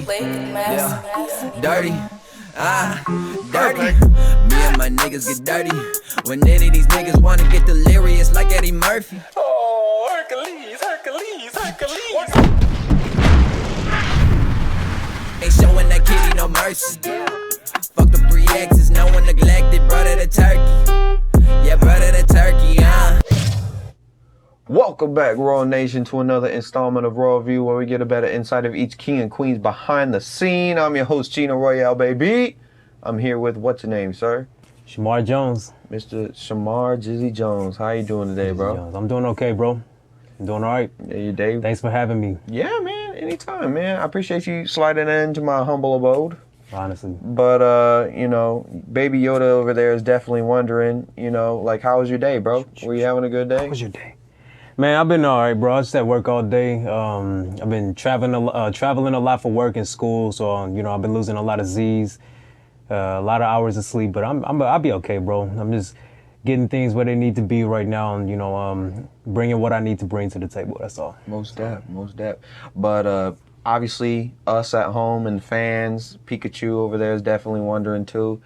Yeah, dirty. Dirty. Me and my niggas get dirty. When any of these niggas wanna get delirious like Eddie Murphy. Oh, Hercules. Ain't showing that kitty no mercy. Fuck the three exes, no one neglected. Brother the turkey. Yeah, brother the turkey, Welcome back, Royal Nation, to another installment of Royal View, where we get a better insight of each king and queens behind the scene. I'm your host, Cheno Royale, baby. I'm here with, what's your name, sir? Shamarr Jones. Mr. Shamarr Jizzy Jones. How you doing today, bro? Jones. I'm doing okay, bro. I'm doing all right. Yeah, you Dave? Thanks for having me. Yeah, man. Anytime, man. I appreciate you sliding into my humble abode. Honestly. But, Baby Yoda over there is definitely wondering, like, how was your day, bro? Were you having a good day? How was your day? Man, I've been all right, bro. I just at work all day. I've been traveling a lot for work and school, so I've been losing a lot of Z's, a lot of hours of sleep. But I'll be okay, bro. I'm just getting things where they need to be right now, and bringing what I need to bring to the table. That's all. Most def. But obviously, us at home and fans, Pikachu over there is definitely wondering too.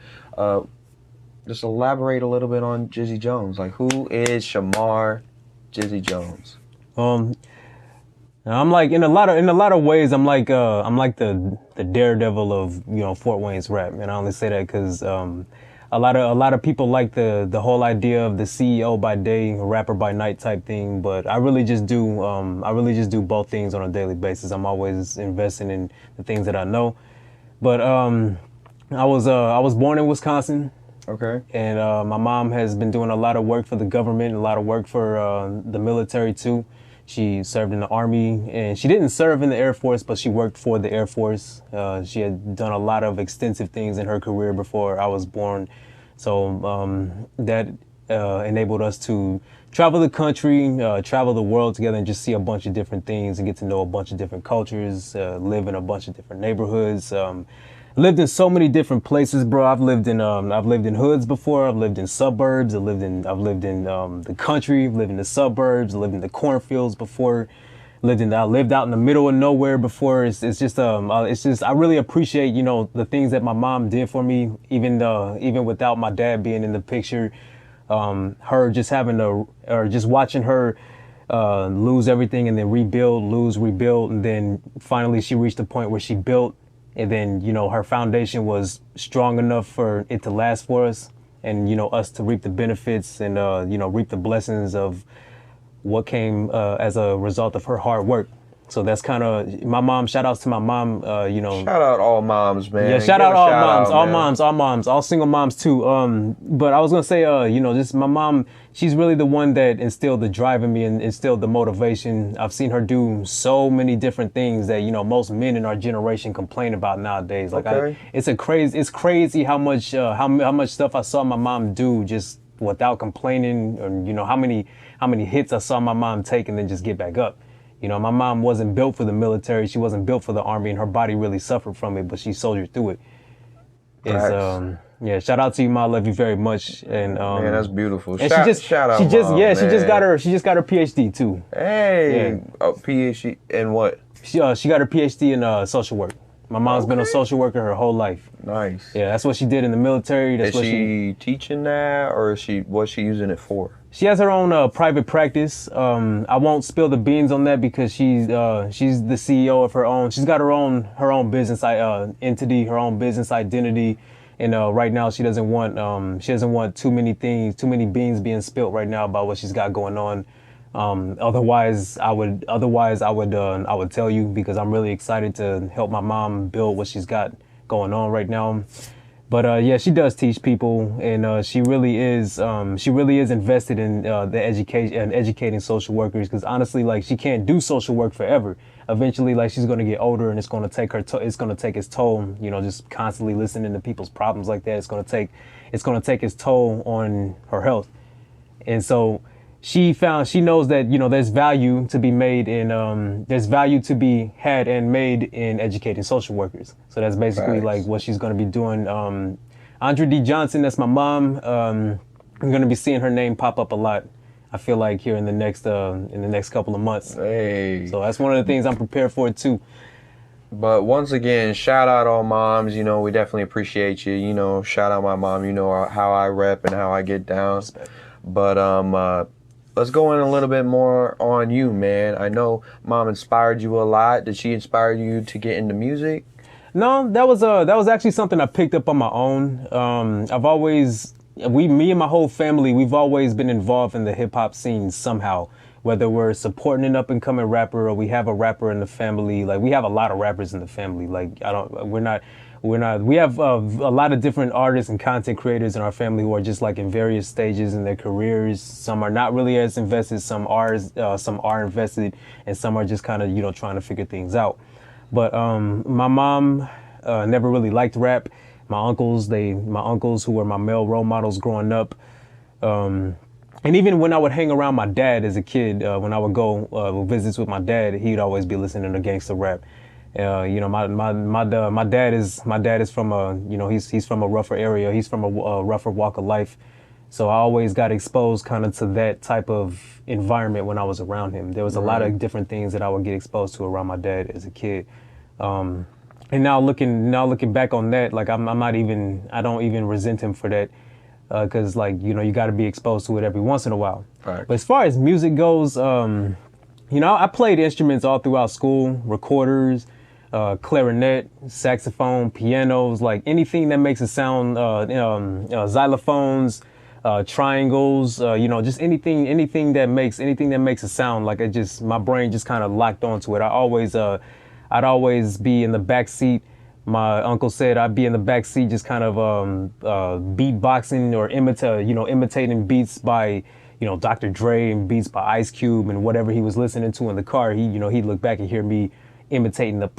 Just elaborate a little bit on Jizzy Jones. Like, who is Shamarr Jizzy Jones? I'm like in a lot of ways. I'm like the Daredevil of Fort Wayne's rap, and I only say that because a lot of people like the whole idea of the CEO by day, rapper by night type thing. But I really just do both things on a daily basis. I'm always investing in the things that I know. But I was born in Wisconsin. Okay. And my mom has been doing a lot of work for the government, a lot of work for the military too. She served in the Army, and she didn't serve in the Air Force, but she worked for the Air Force. She had done a lot of extensive things in her career before I was born. So that enabled us to travel the country, travel the world together, and just see a bunch of different things and get to know a bunch of different cultures, live in a bunch of different neighborhoods. Lived in so many different places, bro. I've lived in hoods before. I've lived in suburbs. I've lived in the country. Lived in the suburbs. Lived in the cornfields before. I lived out in the middle of nowhere before. It's just I really appreciate the things that my mom did for me, even without my dad being in the picture. Her just just watching her lose everything and then rebuild, and then finally she reached a point where she built. And then, her foundation was strong enough for it to last for us and, us to reap the benefits and, reap the blessings of what came as a result of her hard work. So that's kind of my mom. Shout outs to my mom. Shout out all moms, man. Yeah, shout out all moms, all single moms too. But I was gonna say, just my mom. She's really the one that instilled the drive in me and instilled the motivation. I've seen her do so many different things that most men in our generation complain about nowadays. Like, okay. It's crazy how much stuff I saw my mom do just without complaining, or how many hits I saw my mom take and then just get back up. My mom wasn't built for the military. She wasn't built for the Army, and her body really suffered from it, but she soldiered through it. Shout out to you, Ma. I love you very much. And man, that's beautiful. And shout out, she just got her PhD too. Hey, yeah. PhD in what? She got her PhD in social work. My mom's been a social worker her whole life. Nice. Yeah, that's what she did in the military. Is she teaching that, or what's she using it for? She has her own private practice. I won't spill the beans on that because she's the CEO of her own. She's got her own business entity, her own business identity, and right now she doesn't want too many beans being spilled right now about what she's got going on. Otherwise I would tell you, because I'm really excited to help my mom build what she's got going on right now. But she does teach people, and she really is invested in the education and educating social workers. Because honestly, like, she can't do social work forever. Eventually, like, she's going to get older, and it's going to take its toll. Just constantly listening to people's problems like that. It's going to take its toll on her health, and so she knows that there's value to be made in there's value to be had and made in educating social workers. So that's basically like what she's going to be doing. Andrea D. Johnson, that's my mom. I'm going to be seeing her name pop up a lot, I feel like, here in the next couple of months. Hey. So that's one of the things I'm prepared for too. But once again, shout out all moms. You know, we definitely appreciate you. You know, shout out my mom. You know how I rep and how I get down. Respect. But let's go in a little bit more on you, man. I know mom inspired you a lot. Did she inspire you to get into music? No, that was actually something I picked up on my own. Me and my whole family, we've always been involved in the hip hop scene somehow. Whether we're supporting an up and coming rapper or we have a rapper in the family, like we have a lot of rappers in the family. Like we have a lot of different artists and content creators in our family who are just like in various stages in their careers. Some are not really as invested, some are invested, and some are just kind of, you know, trying to figure things out. But my mom never really liked rap. My uncles who were my male role models growing up. And even when I would hang around my dad as a kid, when I would go visits with my dad, he'd always be listening to gangster rap. You know, my dad is from he's from a rougher area. He's from a rougher walk of life. So I always got exposed kind of to that type of environment when I was around him. There was a lot of different things that I would get exposed to around my dad as a kid. And now looking back on that, like I don't even resent him for that. Because like, you know, you got to be exposed to it every once in a while. Right. But as far as music goes, you know, I played instruments all throughout school, recorders, clarinet, saxophone, pianos, like anything that makes a sound, xylophones, triangles, you know, just anything that makes a sound. Like my brain just kind of locked onto it. I'd always be in the back seat. My uncle said I'd be in the back seat just kind of beatboxing or imitating beats by, you know, Dr. Dre and beats by Ice Cube and whatever he was listening to in the car. He'd look back and hear me imitating the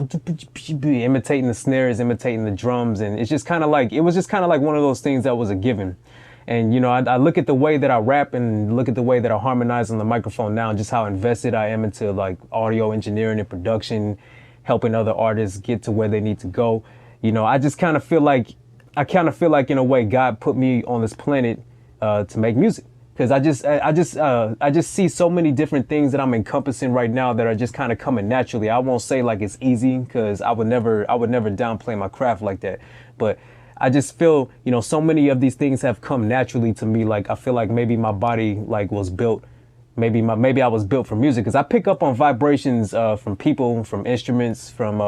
snares, imitating the drums. And it was just kind of like one of those things that was a given. And, you know, I look at the way that I rap and look at the way that I harmonize on the microphone now and just how invested I am into like audio engineering and production, helping other artists get to where they need to go. You know, I kind of feel like in a way God put me on this planet to make music, because I just see so many different things that I'm encompassing right now that are just kind of coming naturally. I won't say like it's easy, because I would never downplay my craft like that, but I just feel, you know, so many of these things have come naturally to me. Like I feel like maybe my body like was built. Maybe I was built for music, because I pick up on vibrations from people, from instruments, from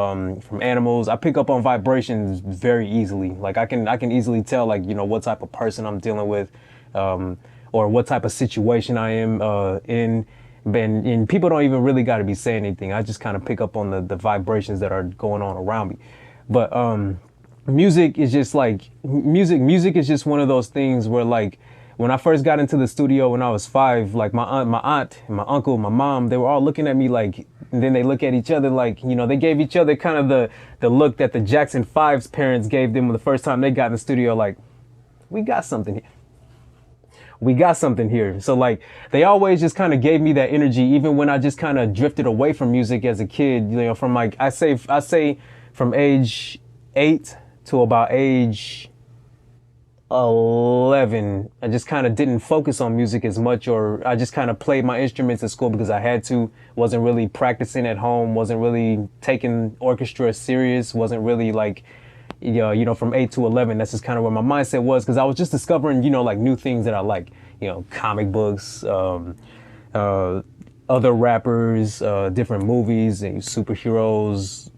animals. I pick up on vibrations very easily. Like I can easily tell, like, you know, what type of person I'm dealing with, or what type of situation I am in. And people don't even really got to be saying anything. I just kind of pick up on the vibrations that are going on around me. But music is just like music is just one of those things where, like, when I first got into the studio when I was 5, like my aunt, my uncle, my mom, they were all looking at me like, and then they look at each other like, you know, they gave each other kind of the look that the Jackson 5's parents gave them the first time they got in the studio, like, we got something here. We got something here. So like, they always just kind of gave me that energy, even when I just kind of drifted away from music as a kid, you know, from like, I say from age 8 to about age 11, I just kind of didn't focus on music as much, or I just kind of played my instruments at school because I had to, wasn't really practicing at home, wasn't really taking orchestra serious, wasn't really like, you know, from 8 to 11, that's just kind of where my mindset was, because I was just discovering, you know, like new things that I like, you know, comic books, other rappers, different movies, and superheroes,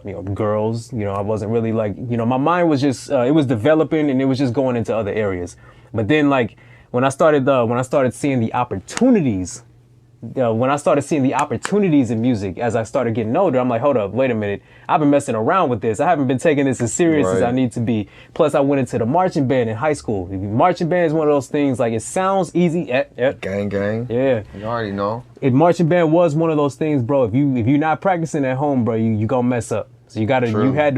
you know, girls. You know, I wasn't really like, you know, my mind was just it was developing, and it was just going into other areas. But then, like, when I started seeing the opportunities, in music as I started getting older, I'm like, hold up, wait a minute, I've been messing around with this. I haven't been taking this as serious as I need to be. Plus, I went into the marching band in high school. Marching band is one of those things, like, it sounds easy. Gang. Yeah. You already know. Marching band was one of those things, bro. If you're not practicing at home, bro, you gonna mess up. So you had to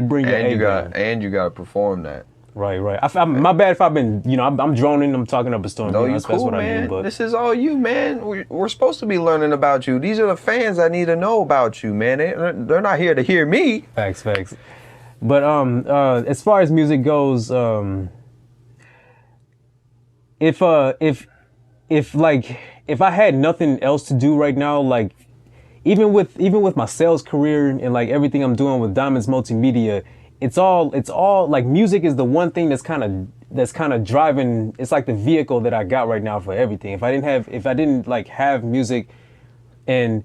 bring your A game. And you gotta perform that. Right. My bad if I've been, you know, I'm droning, I'm talking up a storm. No, you know, you that's cool, what man. I do, but This is all you, man. We're supposed to be learning about you. These are the fans that need to know about you, man. They're not here to hear me. Facts. But as far as music goes, if I had nothing else to do right now, like, even with my sales career and like everything I'm doing with Diamonds Multimedia, it's all like music is the one thing that's kind of driving. It's like the vehicle that I got right now for everything. If I didn't like have music, and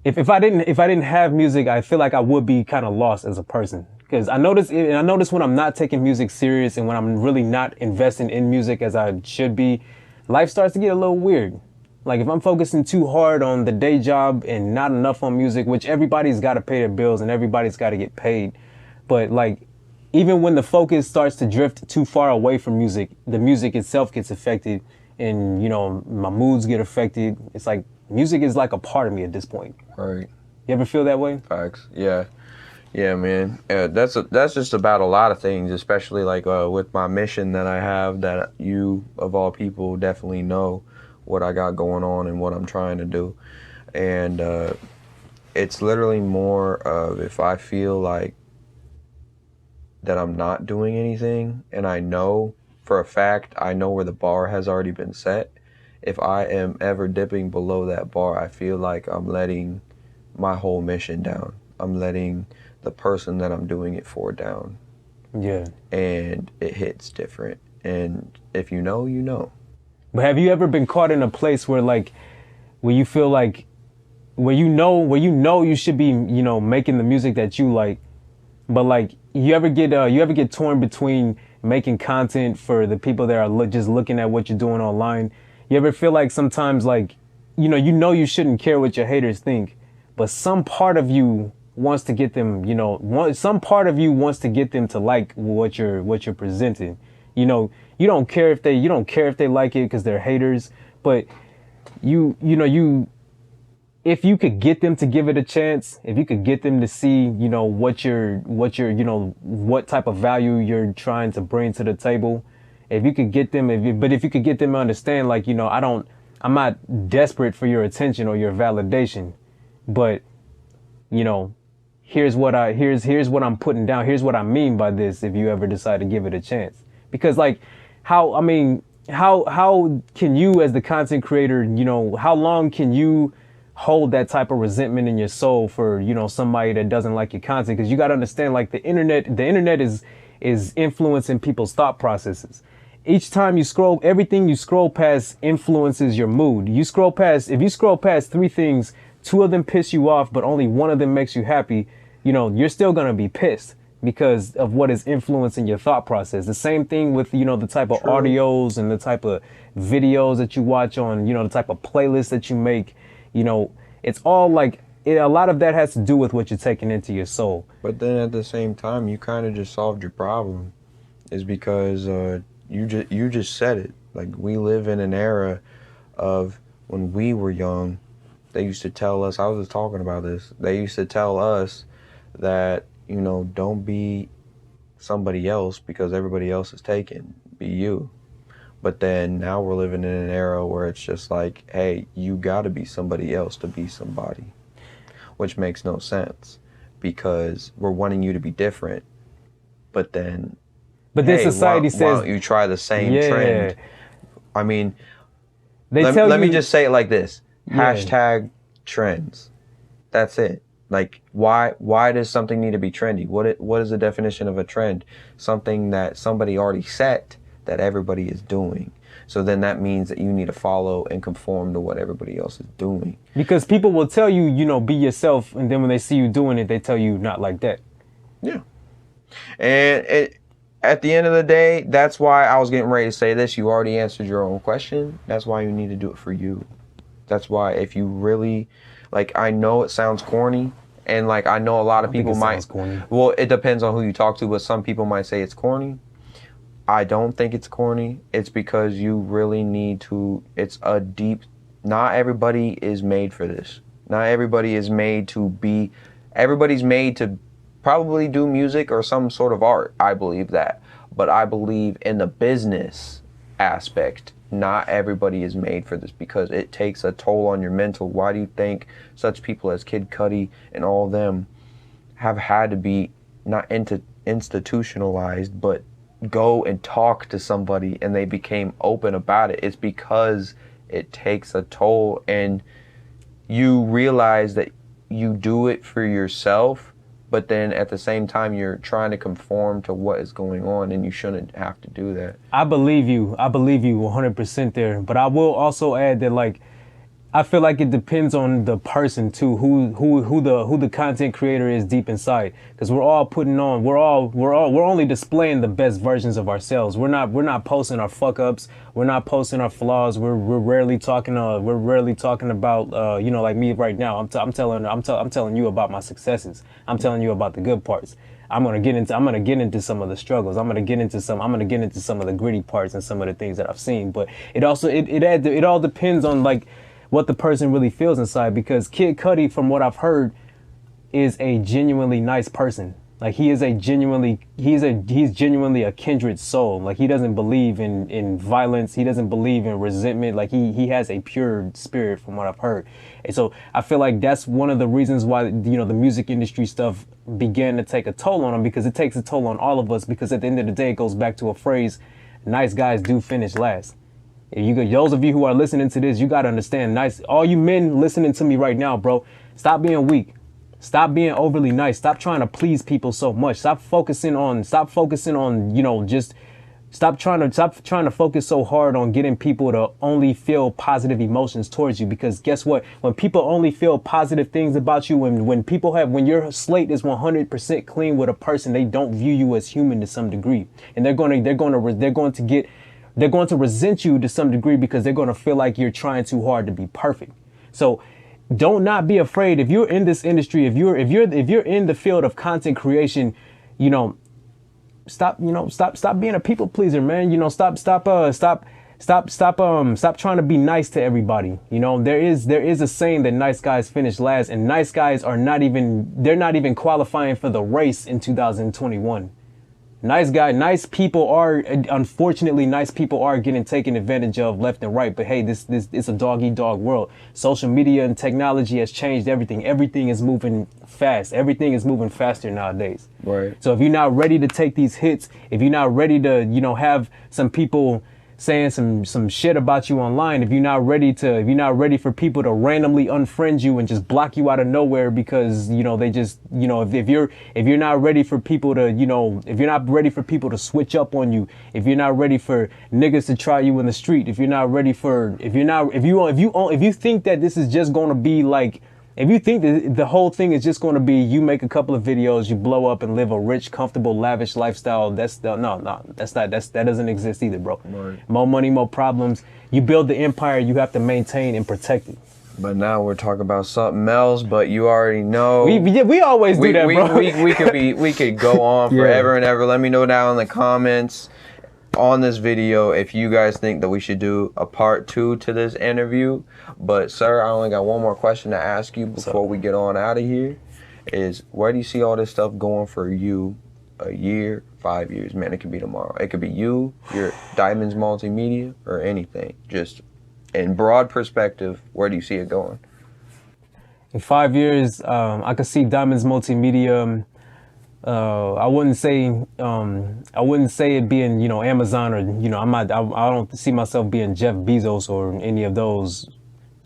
if I didn't have music, I feel like I would be kind of lost as a person. Because I notice when I'm not taking music serious and when I'm really not investing in music as I should be, life starts to get a little weird. Like if I'm focusing too hard on the day job and not enough on music, which everybody's got to pay their bills and everybody's got to get paid. But like, even when the focus starts to drift too far away from music, the music itself gets affected and, you know, my moods get affected. It's like music is like a part of me at this point. Right. You ever feel that way? Facts. Yeah. Yeah, man. That's just about a lot of things, especially like with my mission that I have, that you, of all people, definitely know what I got going on and what I'm trying to do. And it's literally more of, if I feel like that I'm not doing anything, and I know for a fact, I know where the bar has already been set. If I am ever dipping below that bar, I feel like I'm letting my whole mission down. I'm letting the person that I'm doing it for down. Yeah. And it hits different. And if you know, you know. But have you ever been caught in a place where like, where you feel like, where you know you should be, you know, making the music that you like, but like you ever get torn between making content for the people that are just looking at what you're doing online? You ever feel like sometimes like, you know you shouldn't care what your haters think, but some part of you wants to get them, some part of you wants to get them to like what you're presenting. You know, you don't care if they like it because they're haters, but if you could get them to give it a chance, if you could get them to see, what type of value you're trying to bring to the table, if you could get them, if you could get them to understand, like, I'm not desperate for your attention or your validation, but, here's what I'm putting down. Here's what I mean by this. If you ever decide to give it a chance, because like, how can you as the content creator, how long can you hold that type of resentment in your soul for, somebody that doesn't like your content? Because you got to understand, like, the internet is influencing people's thought processes. Each time you scroll, everything you scroll past influences your mood. If you scroll past 3 things, 2 of them piss you off, but only 1 of them makes you happy, you're still going to be pissed because of what is influencing your thought process. The same thing with, the type of audios and the type of videos that you watch on, the type of playlists that you make. It's all like, a lot of that has to do with what you're taking into your soul. But then at the same time, you kind of just solved your problem, is because you just said it. Like, we live in an era of when we were young, they used to tell us, I was just talking about this, they used to tell us that, don't be somebody else because everybody else is taken, be you. But then now we're living in an era where it's just like, hey, you got to be somebody else to be somebody, which makes no sense because we're wanting you to be different. But then society says, why don't you try the same trend? I mean, let me just say it like this. Hashtag trends. That's it. Like, why does something need to be trendy? What is the definition of a trend? Something that somebody already set that everybody is doing. So then that means that you need to follow and conform to what everybody else is doing. Because people will tell you, be yourself, and then when they see you doing it, they tell you not like that. Yeah. And at the end of the day, that's why I was getting ready to say this. You already answered your own question. That's why you need to do it for you. That's why, if you really, like, I know it sounds corny, and like, I know a lot of people might, well, it depends on who you talk to, but some people might say it's corny. I don't think it's corny. It's because you really need to, not everybody is made for this. Not everybody is made to be, everybody's made to probably do music or some sort of art. I believe that. But I believe in the business aspect, not everybody is made for this because it takes a toll on your mental. Why do you think such people as Kid Cudi and all of them have had to be not institutionalized, but go and talk to somebody and they became open about it? It's because it takes a toll, and you realize that you do it for yourself, but then at the same time you're trying to conform to what is going on, and you shouldn't have to do that. I believe you 100% there, but I will also add that, like, I feel like it depends on the person too, who the content creator is deep inside, because we're all putting on, we're only displaying the best versions of ourselves. We're not posting our fuck ups, we're not posting our flaws. We're rarely talking about you know, like me right now. I'm telling you about my successes. I'm telling you about the good parts. I'm gonna get into some of the struggles. I'm gonna get into some of the gritty parts and some of the things that I've seen. But it also it all depends on, like, what the person really feels inside, because Kid Cudi, from what I've heard, is a genuinely nice person. Like, he's genuinely a kindred soul. Like, he doesn't believe in violence. He doesn't believe in resentment. Like, he has a pure spirit, from what I've heard. And so I feel like that's one of the reasons why, you know, the music industry stuff began to take a toll on him, because it takes a toll on all of us, because at the end of the day, it goes back to a phrase: nice guys do finish last. Those of you who are listening to this, you got to understand, all you men listening to me right now, bro, stop being weak. Stop being overly nice. Stop trying to please people so much. Stop focusing on, you know, just stop trying to focus so hard on getting people to only feel positive emotions towards you. Because guess what? When people only feel positive things about you, when your slate is 100% clean with a person, they don't view you as human to some degree. And they're going to resent you to some degree, because they're going to feel like you're trying too hard to be perfect. So don't not be afraid. If you're in this industry, if you're in the field of content creation, you know, stop being a people pleaser, man. You know, stop trying to be nice to everybody. You know, there is a saying that nice guys finish last, and nice guys are not even qualifying for the race in 2021. Unfortunately, nice people are getting taken advantage of left and right. But hey, this it's a dog eat dog world. Social media and technology has changed everything. Everything is moving fast. Everything is moving faster nowadays. Right. So if you're not ready to take these hits, if you're not ready to, you know, have some people saying some shit about you online, if you're not ready for people to randomly unfriend you and just block you out of nowhere because, you know, they just, you know, if you're not ready for people to, you know, if you're not ready for people to switch up on you, if you're not ready for niggas to try you in the street, if you think that this is just going to be like, if you think that the whole thing is just going to be you make a couple of videos, you blow up and live a rich, comfortable, lavish lifestyle, that doesn't exist either, bro. Right. More money, more problems. You build the empire, you have to maintain and protect it. But now we're talking about something else. But you already know we always do that, bro. we could go on forever and ever. Let me know down in the comments on this video if you guys think that we should do a part 2 to this interview. But sir, I only got one more question to ask you before we get on out of here. Is where do you see all this stuff going for you? A year, 5 years, man, it could be tomorrow. It could be you, your Diamonds Multimedia, or anything. Just in broad perspective, where do you see it going? In 5 years, I could see Diamonds Multimedia. I wouldn't say it being, you know, Amazon, or, you know, I don't see myself being Jeff Bezos or any of those.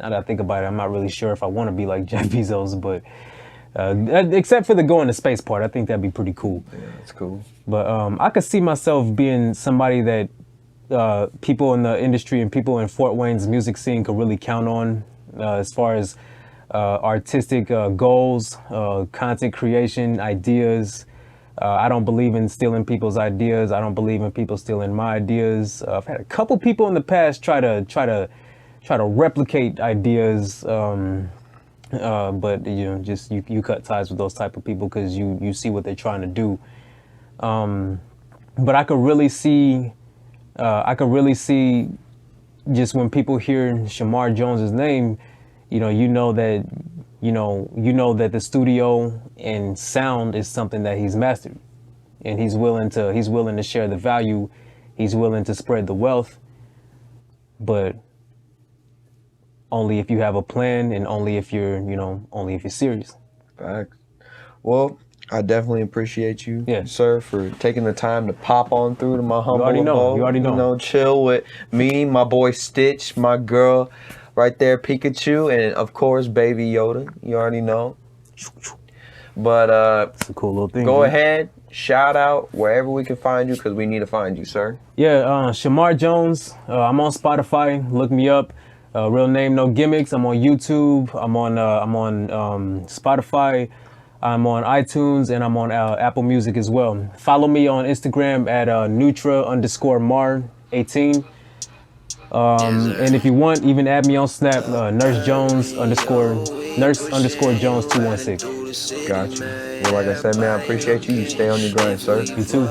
Now that I think about it, I'm not really sure if I want to be like Jeff Bezos, but except for the going to space part, I think that'd be pretty cool. Yeah, that's cool. But I could see myself being somebody that people in the industry and people in Fort Wayne's music scene could really count on as far as artistic goals, content creation, ideas. I don't believe in stealing people's ideas. I don't believe in people stealing my ideas. I've had a couple people in the past try to replicate ideas, but you know, just you cut ties with those type of people because you see what they're trying to do. But I could really see just when people hear Shamarr Jones's name, you know that the studio and sound is something that he's mastered, and he's willing to share the value, he's willing to spread the wealth, but only if you have a plan and only if you're serious. Facts. Well, I definitely appreciate you, sir, for taking the time to pop on through to my humble abode. You already know. You know, chill with me, my boy Stitch, my girl, right there, Pikachu, and of course, Baby Yoda. You already know. But It's a cool little thing. go man. ahead, shout out wherever we can find you, because we need to find you, sir. Yeah, Shamarr Jones. I'm on Spotify. Look me up. Real name, no gimmicks. I'm on YouTube. I'm on Spotify. I'm on iTunes, and I'm on Apple Music as well. Follow me on Instagram at Nutra_Mar18. And if you want, even add me on Snap, Nurse Jones _Jones 216. Gotcha. Well, like I said, man, I appreciate you. You stay on your grind, sir. You too.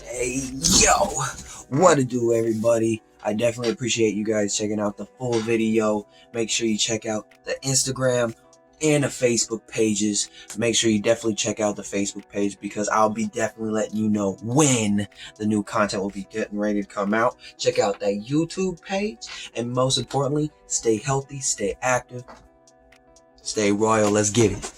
Hey, yo, what to do, everybody? I definitely appreciate you guys checking out the full video. Make sure you check out the Instagram and the Facebook pages. Make sure you definitely check out the Facebook page, because I'll be definitely letting you know when the new content will be getting ready to come out. Check out that YouTube page, and most importantly, stay healthy, stay active, stay royal. Let's get it.